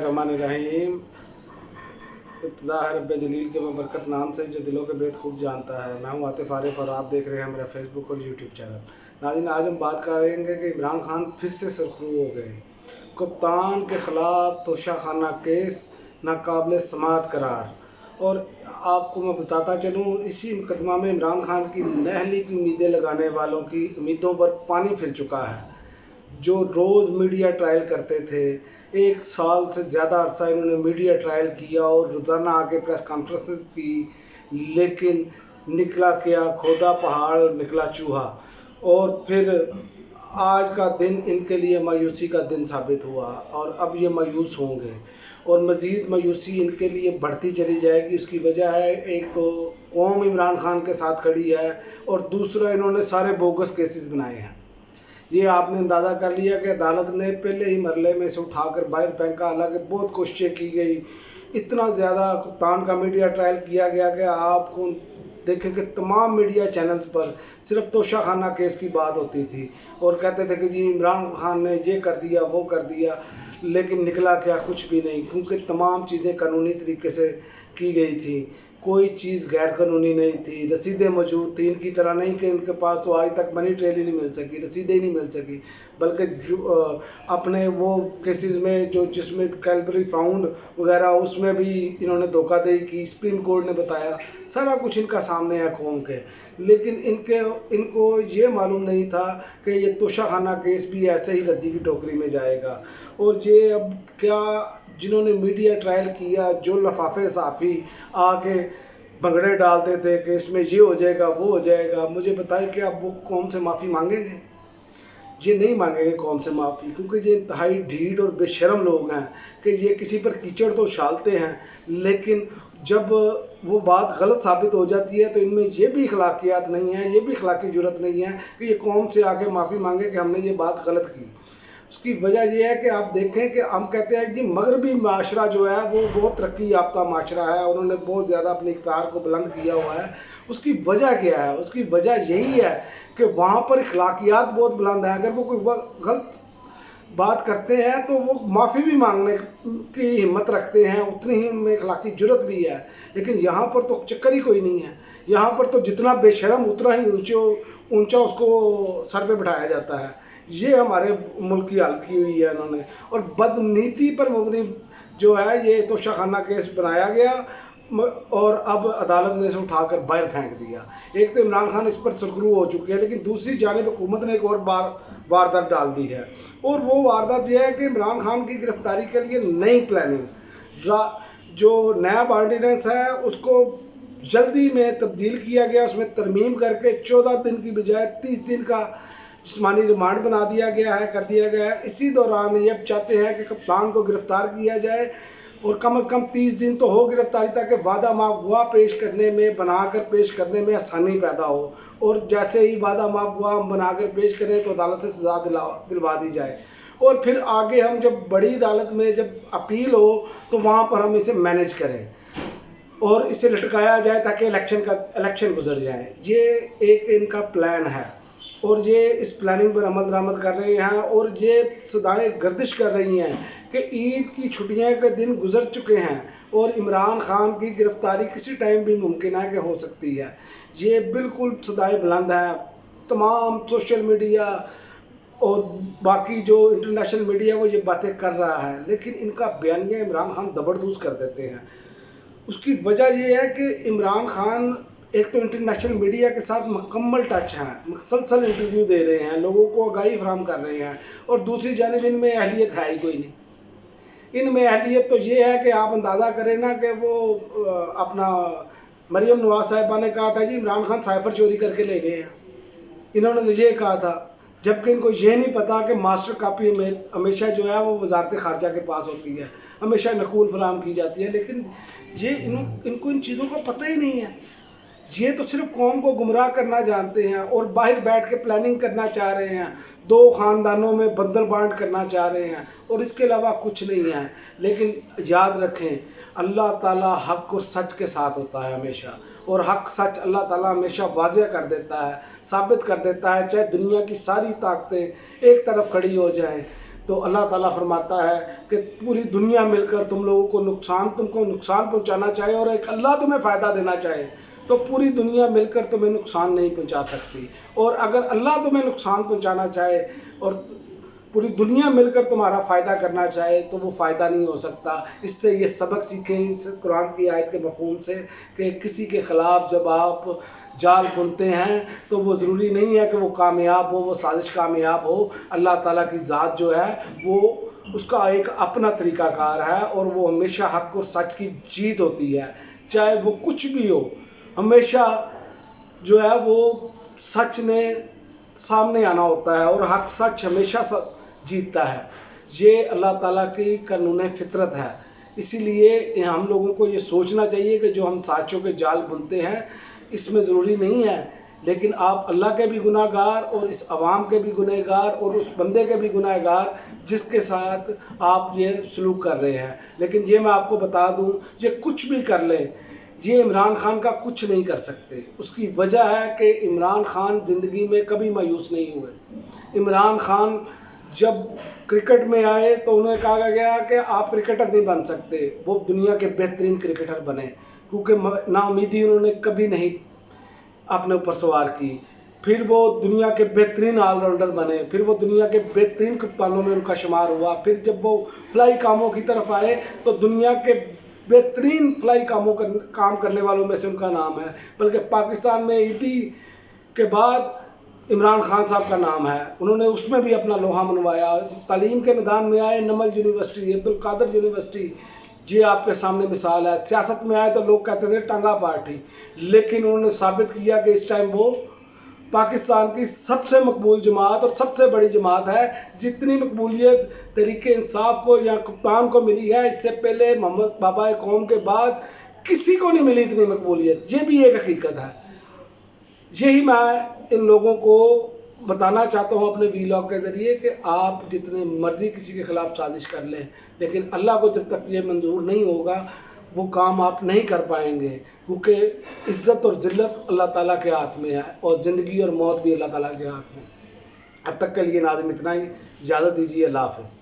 बिस्मिल्लाहिर्रहमानिर्रहीम। इब्तिदा है रब्बे जलील के बरकत नाम से जो दिलों के भेद खूब जानता है। मैं हूँ आतिफ आरिफ और आप देख रहे हैं मेरा फेसबुक और यूट्यूब चैनल। नाज़रीन, आज हम बात करेंगे कि इमरान खान फिर से सरखरू हो गए। कप्तान के ख़िलाफ़ तोशाखाना केस नाकाबिल समाअत करार। और आपको मैं बताता चलूँ, इसी मुकदमा में इमरान खान की नहली की उम्मीदें लगाने वालों की उम्मीदों पर पानी फिर चुका है। जो रोज़ मीडिया ट्रायल करते थे, 1 साल से ज़्यादा अरसा इन्होंने मीडिया ट्रायल किया और रोज़ाना आके प्रेस कॉन्फ्रेंसेस की, लेकिन निकला क्या, खोदा पहाड़ और निकला चूहा। और फिर आज का दिन इनके लिए मायूसी का दिन साबित हुआ और अब ये मायूस होंगे और मज़ीद मायूसी इनके लिए बढ़ती चली जाएगी। उसकी वजह है, एक तो कौम इमरान खान के साथ खड़ी है और दूसरा इन्होंने सारे बोगस केसेस बनाए हैं। ये आपने अंदाज़ा कर लिया कि अदालत ने पहले ही मरले में से उठाकर बाहर फेंका। हालांकि बहुत कोशिशें की गई, इतना ज़्यादा कप्तान का मीडिया ट्रायल किया गया कि आपको देखें कि तमाम मीडिया चैनल्स पर सिर्फ तोशाखाना केस की बात होती थी और कहते थे कि जी इमरान खान ने ये कर दिया वो कर दिया, लेकिन निकला क्या, कुछ भी नहीं, क्योंकि तमाम चीज़ें कानूनी तरीके से की गई थी। कोई चीज़ गैर कानूनी नहीं थी। रसीदें मौजूद थी, इनकी तरह नहीं कि उनके पास तो आज तक मनी ट्रेल ही नहीं मिल सकी, रसीदें ही नहीं मिल सकी, बल्कि अपने वो केसेस में जो जिसमें कैलबरी फाउंड वगैरह उसमें भी इन्होंने धोखाधड़ी की। सुप्रीम कोर्ट ने बताया, सारा कुछ इनका सामने है कौम के। लेकिन इनको ये मालूम नहीं था कि ये तोशाखाना केस भी ऐसे ही रद्दी की टोकरी में जाएगा। और ये अब क्या, जिन्होंने मीडिया ट्रायल किया, जो लफाफे साफ़ी आके भंगड़े डालते थे कि इसमें ये हो जाएगा वो हो जाएगा, मुझे बताएं कि अब वो कौम से माफ़ी मांगेंगे? ये नहीं मांगेंगे कौम से माफ़ी, क्योंकि ये इंतहाई ढीठ और बेशरम लोग हैं कि ये किसी पर कीचड़ तो उछालते हैं, लेकिन जब वो बात गलत साबित हो जाती है तो इनमें ये भी अखलाकियात नहीं है, ये भी अखलाकी जुर्रत नहीं है कि ये कौम से आके माफ़ी मांगे कि हमने ये बात गलत की। उसकी वजह यह है कि आप देखें कि हम कहते हैं कि मगरबी माशरा जो है वो बहुत तरक्की याफ्ता माशरा है, उन्होंने बहुत ज़्यादा अपने इक़्तिदार को बुलंद किया हुआ है। उसकी वजह क्या है? उसकी वजह यही है कि वहाँ पर अखलाकियात बहुत बुलंद है। अगर वो कोई गलत बात करते हैं तो वो माफ़ी भी मांगने की हिम्मत रखते हैं, उतनी ही उनमें अखलाकी जुर्रत भी है। लेकिन यहाँ पर तो चक्कर ही कोई नहीं है। यहाँ पर तो जितना बेशरम उतना ही ऊंचा उसको सर पे बिठाया जाता है। ये हमारे मुल्क की हालत की हुई है इन्होंने। और बदनीति पर मुबनी जो है ये तोशाखाना केस बनाया गया और अब अदालत ने इसे उठाकर बाहर फेंक दिया। एक तो इमरान खान इस पर सरखरू हो चुके हैं, लेकिन दूसरी जानिब हुकूमत ने एक और वारदात डाल दी है। और वो वारदात यह है कि इमरान खान की गिरफ्तारी के लिए नई प्लानिंग, जो नया ऑर्डिनेंस है उसको जल्दी में तब्दील किया गया, उसमें तरमीम करके 14 दिन की बजाय 30 दिन का जिस्मानी रिमांड बना दिया गया है, कर दिया गया है। इसी दौरान ये अब चाहते हैं कि कप्तान को गिरफ्तार किया जाए और कम से कम 30 दिन तो हो गिरफ्तारी, ताकि वादा माफ गवाह पेश करने में, बनाकर पेश करने में आसानी पैदा हो। और जैसे ही वादा माफ गवाह बनाकर पेश करें तो अदालत से सज़ा दिलवा दी जाए। और फिर आगे हम जब बड़ी अदालत में जब अपील हो तो वहाँ पर हम इसे मैनेज करें और इसे लटकाया जाए ताकि इलेक्शन गुजर जाए। ये एक इनका प्लान है और ये इस प्लानिंग पर अमल दरामद कर रहे हैं। और ये सदाएं गर्दिश कर रही हैं कि ईद की छुट्टियां के दिन गुजर चुके हैं और इमरान खान की गिरफ्तारी किसी टाइम भी मुमकिन है कि हो सकती है। ये बिल्कुल सदाएं बुलंद है। तमाम सोशल मीडिया और बाकी जो इंटरनेशनल मीडिया वो ये बातें कर रहा है, लेकिन इनका बयानिया इमरान खान दबरदूस कर देते हैं। उसकी वजह यह है कि इमरान खान एक तो इंटरनेशनल मीडिया के साथ मुकम्मल टच हैं, मुसलसल इंटरव्यू दे रहे हैं, लोगों को आगाही फराहम कर रहे हैं। और दूसरी जानिब इनमें अहलियत है ही कोई नहीं। इनमें अहलियत तो ये है कि आप अंदाज़ा करें ना कि वो अपना मरियम नवाज साहिबा ने कहा था जी इमरान खान साइफर चोरी करके ले गए हैं, इन्होंने तो ये कहा था, जबकि इनको ये नहीं पता कि मास्टर कापी हमेशा जो है वो वजारत खारजा के पास होती है, हमेशा नकूल फराहम की जाती है। लेकिन ये इनको इन चीज़ों का पता ही नहीं है। ये तो सिर्फ कौम को गुमराह करना जानते हैं और बाहर बैठ के प्लानिंग करना चाह रहे हैं, दो ख़ानदानों में बंदर बांट करना चाह रहे हैं और इसके अलावा कुछ नहीं है। लेकिन याद रखें, अल्लाह ताला हक़ और सच के साथ होता है हमेशा, और हक़ सच अल्लाह ताला हमेशा वाज़ेह कर देता है, साबित कर देता है। चाहे दुनिया की सारी ताकतें एक तरफ खड़ी हो जाएं, تو اللہ تعالیٰ فرماتا ہے کہ پوری دنیا مل کر تم لوگوں کو نقصان پہنچانا چاہے اور ایک اللہ تمہیں فائدہ دینا چاہے تو پوری دنیا مل کر تمہیں نقصان نہیں پہنچا سکتی، اور اگر اللہ تمہیں نقصان پہنچانا چاہے اور پوری دنیا مل کر تمہارا فائدہ کرنا چاہے تو وہ فائدہ نہیں ہو سکتا۔ اس سے یہ سبق سیکھیں اس قرآن کی آیت کے مفہوم سے کہ کسی کے خلاف جب آپ جال بنتے ہیں تو وہ ضروری نہیں ہے کہ وہ کامیاب ہو، وہ سازش کامیاب ہو۔ اللہ تعالیٰ کی ذات جو ہے وہ اس کا ایک اپنا طریقہ کار ہے، اور وہ ہمیشہ حق اور سچ کی جیت ہوتی ہے، چاہے وہ کچھ بھی ہو، ہمیشہ جو ہے وہ سچ نے سامنے آنا ہوتا ہے، اور حق سچ ہمیشہ جیتتا ہے۔ یہ اللہ تعالیٰ کی قانون فطرت ہے۔ اسی لیے ہم لوگوں کو یہ سوچنا چاہیے کہ جو ہم سازشوں کے جال بنتے ہیں اس میں ضروری نہیں ہے، لیکن آپ اللہ کے بھی گناہ گار اور اس عوام کے بھی گناہ گار اور اس بندے کے بھی گناہ گار جس کے ساتھ آپ یہ سلوک کر رہے ہیں۔ لیکن یہ میں آپ کو بتا دوں، یہ کچھ بھی کر لیں، یہ عمران خان کا کچھ نہیں کر سکتے۔ اس کی وجہ ہے کہ عمران خان زندگی میں کبھی مایوس نہیں ہوئے۔ عمران خان جب کرکٹ میں آئے تو انہیں کہا گیا کہ آپ کرکٹر نہیں بن سکتے، وہ دنیا کے بہترین کرکٹر بنے، کیونکہ نا امیدی انہوں نے کبھی نہیں اپنے اوپر سوار کی۔ پھر وہ دنیا کے بہترین آل راؤنڈر بنے، پھر وہ دنیا کے بہترین کپتانوں میں ان کا شمار ہوا۔ پھر جب وہ فلائی کاموں کی طرف آئے تو دنیا کے بہترین فلائی کام کرنے والوں میں سے ان کا نام ہے، بلکہ پاکستان میں ایٹی کے بعد عمران خان صاحب کا نام ہے۔ انہوں نے اس میں بھی اپنا لوہا منوایا۔ تعلیم کے میدان میں آئے، نمل یونیورسٹی، عبدالقادر یونیورسٹی، یہ آپ کے سامنے مثال ہے۔ سیاست میں آئے تو لوگ کہتے تھے ٹانگا پارٹی، لیکن انہوں نے ثابت کیا کہ اس ٹائم وہ پاکستان کی سب سے مقبول جماعت اور سب سے بڑی جماعت ہے۔ جتنی مقبولیت تحریک انصاف کو یا کپتان کو ملی ہے، اس سے پہلے محمد بابا قوم کے بعد کسی کو نہیں ملی اتنی مقبولیت۔ یہ بھی ایک حقیقت ہے۔ یہی میں ان لوگوں کو بتانا چاہتا ہوں اپنے ویلاگ کے ذریعے کہ آپ جتنے مرضی کسی کے خلاف سازش کر لیں، لیکن اللہ کو جب تک یہ منظور نہیں ہوگا وہ کام آپ نہیں کر پائیں گے، کیونکہ عزت اور ذلت اللہ تعالیٰ کے ہاتھ میں ہے، اور زندگی اور موت بھی اللہ تعالیٰ کے ہاتھ میں۔ اب تک کے لیے ناظرین اتنا ہی، اجازت دیجیے، اللہ حافظ۔